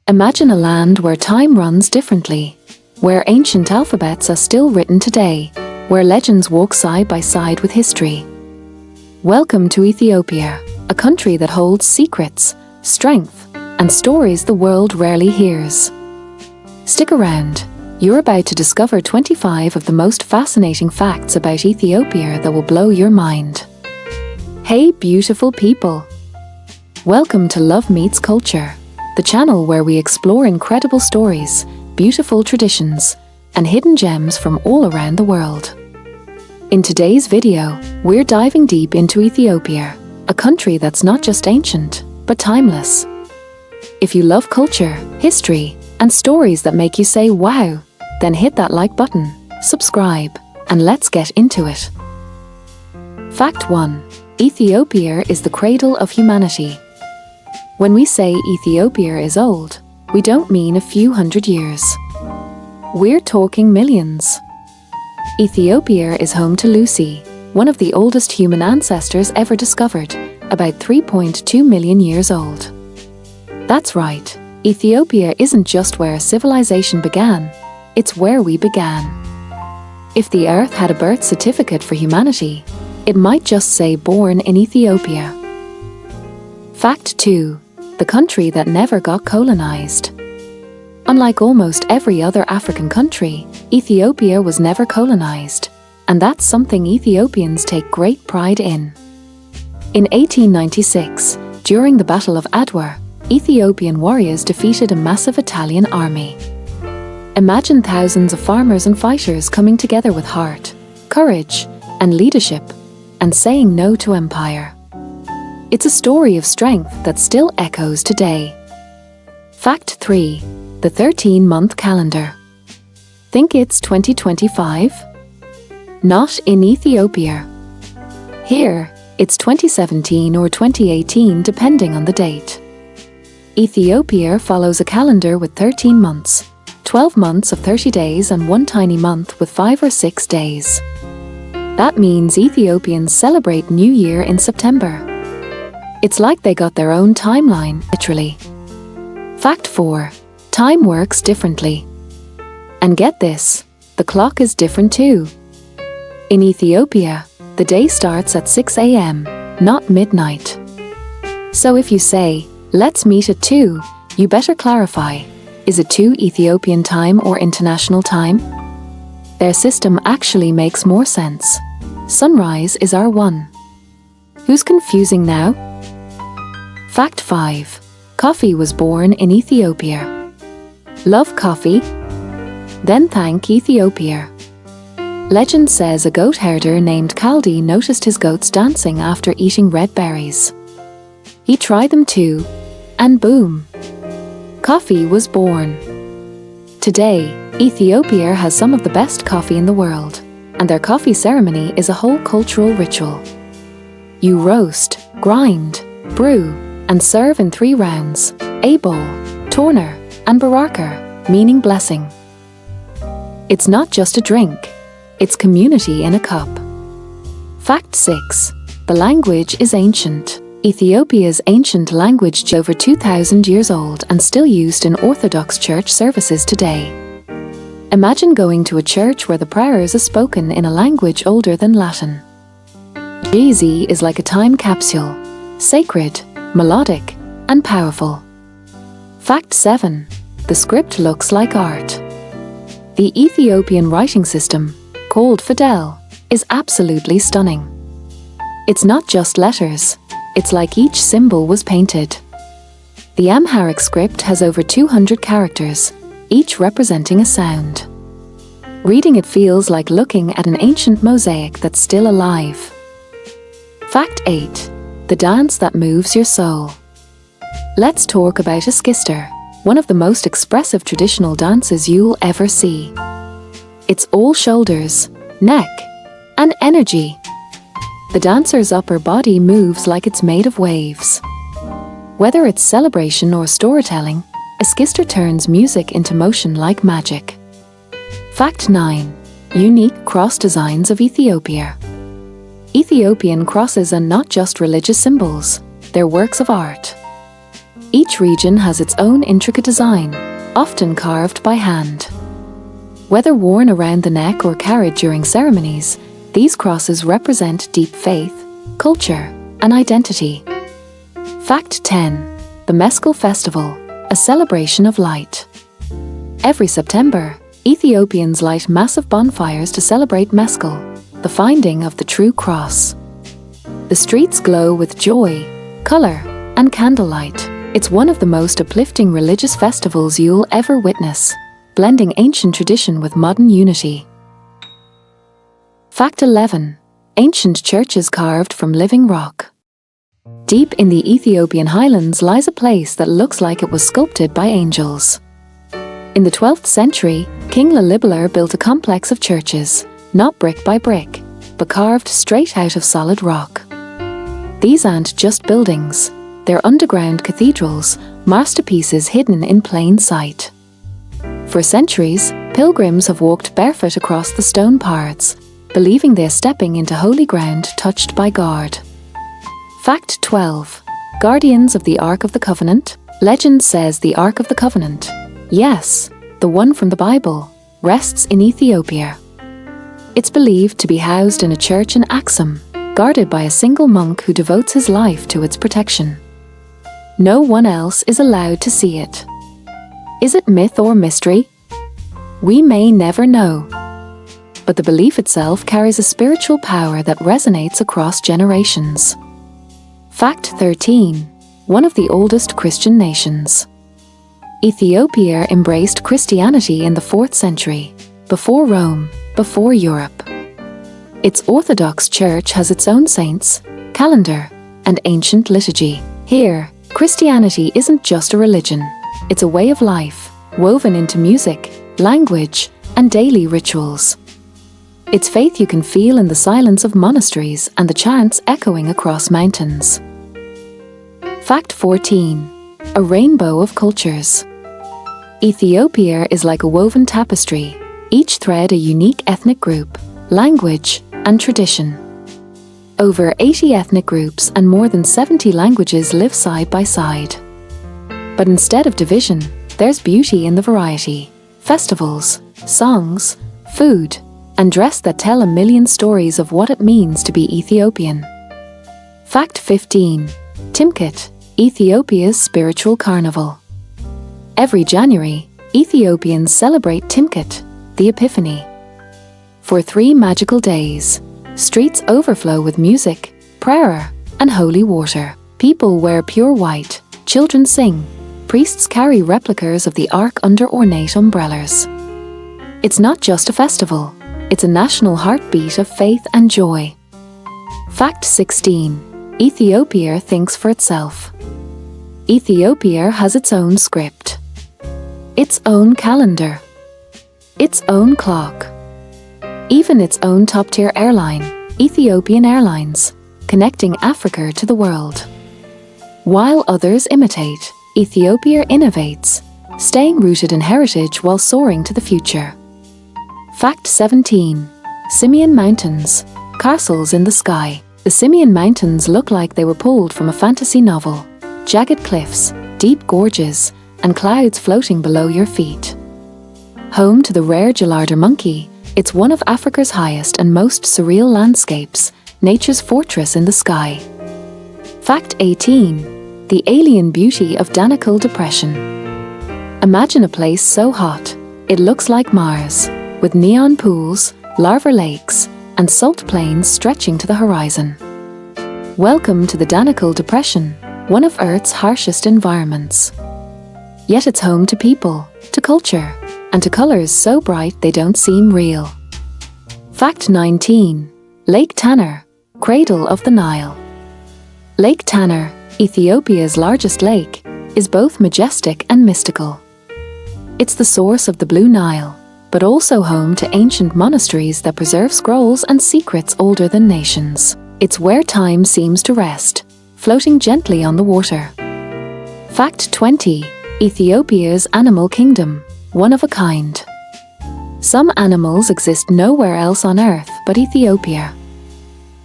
Imagine a land where time runs differently, where ancient alphabets are still written today, where legends walk side by side with history. Welcome to Ethiopia, a country that holds secrets, strength, and stories the world rarely hears. Stick around. You're about to discover 25 of the most fascinating facts about Ethiopia that will blow your mind. Hey beautiful people! Welcome to Love Meets Culture, the channel where we explore incredible stories, beautiful traditions, and hidden gems from all around the world. In today's video, we're diving deep into Ethiopia, a country that's not just ancient, but timeless. If you love culture, history, and stories that make you say wow, then hit that like button, subscribe, and let's get into it. Fact 1. Ethiopia is the cradle of humanity. When we say Ethiopia is old, we don't mean a few hundred years. We're talking millions. Ethiopia is home to Lucy, one of the oldest human ancestors ever discovered, about 3.2 million years old. That's right, Ethiopia isn't just where civilization began, it's where we began. If the Earth had a birth certificate for humanity, it might just say born in Ethiopia. Fact 2. The country that never got colonized. Unlike almost every other African country, Ethiopia was never colonized, and that's something Ethiopians take great pride in. In 1896, during the Battle of Adwa, Ethiopian warriors defeated a massive Italian army. Imagine thousands of farmers and fighters coming together with heart, courage, and leadership, and saying no to empire. It's a story of strength that still echoes today. Fact 3. The 13-month calendar. Think it's 2025? Not in Ethiopia. Here, it's 2017 or 2018 depending on the date. Ethiopia follows a calendar with 13 months, 12 months of 30 days and one tiny month with 5 or 6 days. That means Ethiopians celebrate New Year in September. It's like they got their own timeline, literally. Fact 4. Time works differently. And get this, the clock is different too. In Ethiopia, the day starts at 6 a.m., not midnight. So if you say, let's meet at 2, you better clarify, is it 2 Ethiopian time or international time? Their system actually makes more sense. Sunrise is our 1. Who's confusing now? Fact 5. Coffee was born in Ethiopia. Love coffee? Then thank Ethiopia. Legend says a goat herder named Kaldi noticed his goats dancing after eating red berries. He tried them too, and boom! Coffee was born. Today, Ethiopia has some of the best coffee in the world, and their coffee ceremony is a whole cultural ritual. You roast, grind, brew, and serve in 3 rounds: Abol, Torner, and Baraka, meaning blessing. It's not just a drink, it's community in a cup. Fact 6. The language is ancient. Ethiopia's ancient language is over 2,000 years old and still used in Orthodox church services today. Imagine going to a church where the prayers are spoken in a language older than Latin. Jay-Z is like a time capsule, sacred, melodic, and powerful. Fact 7. The script looks like art. The Ethiopian writing system, called Fidel, is absolutely stunning. It's not just letters, it's like each symbol was painted. The Amharic script has over 200 characters, each representing a sound. Reading it feels like looking at an ancient mosaic that's still alive. Fact 8. The dance that moves your soul. Let's talk about a skister, one of the most expressive traditional dances you'll ever see. It's all shoulders, neck, and energy. The dancer's upper body moves like it's made of waves. Whether it's celebration or storytelling, a skister turns music into motion like magic. Fact 9. Unique cross designs of Ethiopia. Ethiopian crosses are not just religious symbols, they're works of art. Each region has its own intricate design, often carved by hand. Whether worn around the neck or carried during ceremonies, these crosses represent deep faith, culture, and identity. Fact 10. The Mescal Festival, a celebration of light. Every September, Ethiopians light massive bonfires to celebrate mescal, the finding of the true cross. The streets glow with joy, color, and candlelight. It's one of the most uplifting religious festivals you'll ever witness, blending ancient tradition with modern unity. Fact 11. Ancient churches carved from living rock. Deep in the Ethiopian highlands lies a place that looks like it was sculpted by angels. In the 12th century, King Lalibeler built a complex of churches, not brick by brick, but carved straight out of solid rock. These aren't just buildings, they're underground cathedrals, masterpieces hidden in plain sight. For centuries, pilgrims have walked barefoot across the stone paths, believing they're stepping into holy ground touched by God. Fact 12. Guardians of the Ark of the Covenant. Legend says the Ark of the Covenant, yes, the one from the Bible, rests in Ethiopia. It's believed to be housed in a church in Axum, guarded by a single monk who devotes his life to its protection. No one else is allowed to see it. Is it myth or mystery? We may never know. But the belief itself carries a spiritual power that resonates across generations. Fact 13. One of the oldest Christian nations. Ethiopia embraced Christianity in the 4th century, before Rome, before Europe. Its Orthodox Church has its own saints, calendar, and ancient liturgy. Here, Christianity isn't just a religion, it's a way of life, woven into music, language, and daily rituals. It's faith you can feel in the silence of monasteries and the chants echoing across mountains. Fact 14. A rainbow of cultures. Ethiopia is like a woven tapestry, each thread a unique ethnic group, language, and tradition. Over 80 ethnic groups and more than 70 languages live side by side. But instead of division, there's beauty in the variety. Festivals, songs, food, and dress that tell a million stories of what it means to be Ethiopian. Fact 15. Timkit, Ethiopia's spiritual carnival. Every January, Ethiopians celebrate Timkit, the Epiphany. For 3 magical days, streets overflow with music, prayer, and holy water. People wear pure white, children sing, priests carry replicas of the Ark under ornate umbrellas. It's not just a festival, it's a national heartbeat of faith and joy. Fact 16. Ethiopia thinks for itself. Ethiopia has its own script, its own calendar, its own clock, even its own top-tier airline, Ethiopian Airlines, connecting Africa to the world. While others imitate, Ethiopia innovates, staying rooted in heritage while soaring to the future. Fact 17. Simian Mountains, castles in the sky. The Simian Mountains look like they were pulled from a fantasy novel. Jagged cliffs, deep gorges, and clouds floating below your feet. Home to the rare Gelarder monkey, it's one of Africa's highest and most surreal landscapes, nature's fortress in the sky. Fact 18. The alien beauty of Danakil Depression. Imagine a place so hot, it looks like Mars, with neon pools, lava lakes, and salt plains stretching to the horizon. Welcome to the Danakil Depression, one of Earth's harshest environments. Yet it's home to people, to culture, and to colors so bright they don't seem real. Fact 19. Lake Tanner, Cradle of the Nile. Lake Tanner, Ethiopia's largest lake, is both majestic and mystical. It's the source of the Blue Nile, but also home to ancient monasteries that preserve scrolls and secrets older than nations. It's where time seems to rest, floating gently on the water. Fact 20. Ethiopia's animal kingdom, one of a kind. Some animals exist nowhere else on Earth but Ethiopia.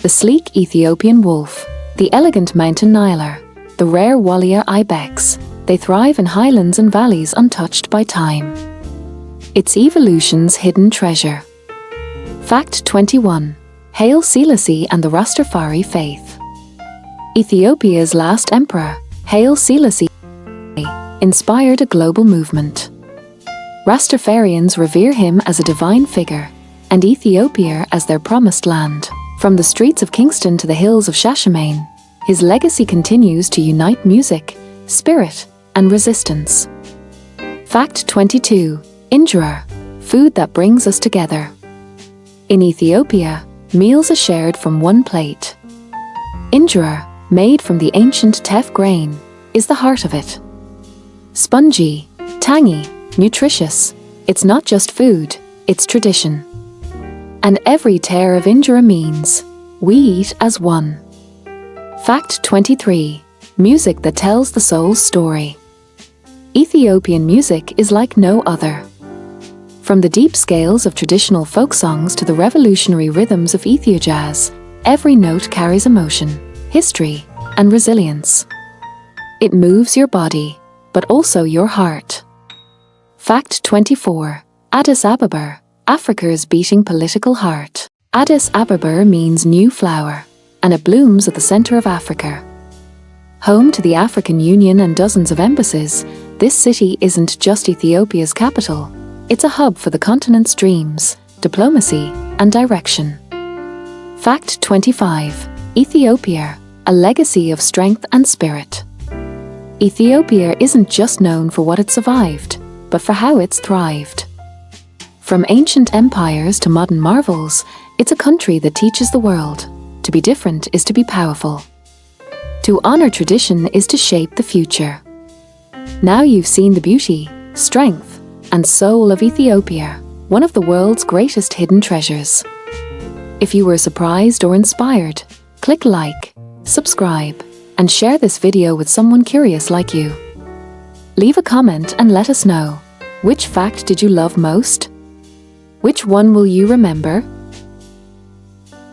The sleek Ethiopian wolf, the elegant mountain Niler, the rare Walia ibex, They thrive in highlands and valleys untouched by time. It's evolution's hidden treasure. Fact 21. Haile Selassie and the Rastafari faith. Ethiopia's last emperor, Haile Selassie, inspired a global movement. Rastafarians revere him as a divine figure, and Ethiopia as their promised land. From the streets of Kingston to the hills of Shashamane, his legacy continues to unite music, spirit, and resistance. Fact 22. Injera, food that brings us together. In Ethiopia, meals are shared from one plate. Injera, made from the ancient teff grain, is the heart of it. Spongy, tangy, nutritious, it's not just food, it's tradition. And every tear of injera means we eat as one. Fact 23. Music that tells the soul's story. Ethiopian music is like no other. From the deep scales of traditional folk songs to the revolutionary rhythms of Ethio-jazz, every note carries emotion, history, and resilience. It moves your body, but also your heart. Fact 24. Addis Ababa, Africa's beating political heart. Addis Ababa means new flower, and it blooms at the center of Africa. Home to the African Union and dozens of embassies, this city isn't just Ethiopia's capital. It's a hub for the continent's dreams, diplomacy, and direction. Fact 25. Ethiopia, a legacy of strength and spirit. Ethiopia isn't just known for what it survived, but for how it's thrived. From ancient empires to modern marvels, it's a country that teaches the world. To be different is to be powerful. To honor tradition is to shape the future. Now you've seen the beauty, strength, and soul of Ethiopia, one of the world's greatest hidden treasures. If you were surprised or inspired, click like, subscribe, and share this video with someone curious like you. Leave a comment and let us know, which fact did you love most? Which one will you remember?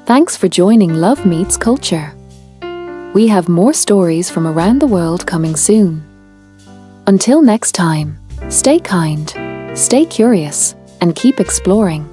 Thanks for joining Love Meets Culture. We have more stories from around the world coming soon. Until next time, stay kind, stay curious, and keep exploring.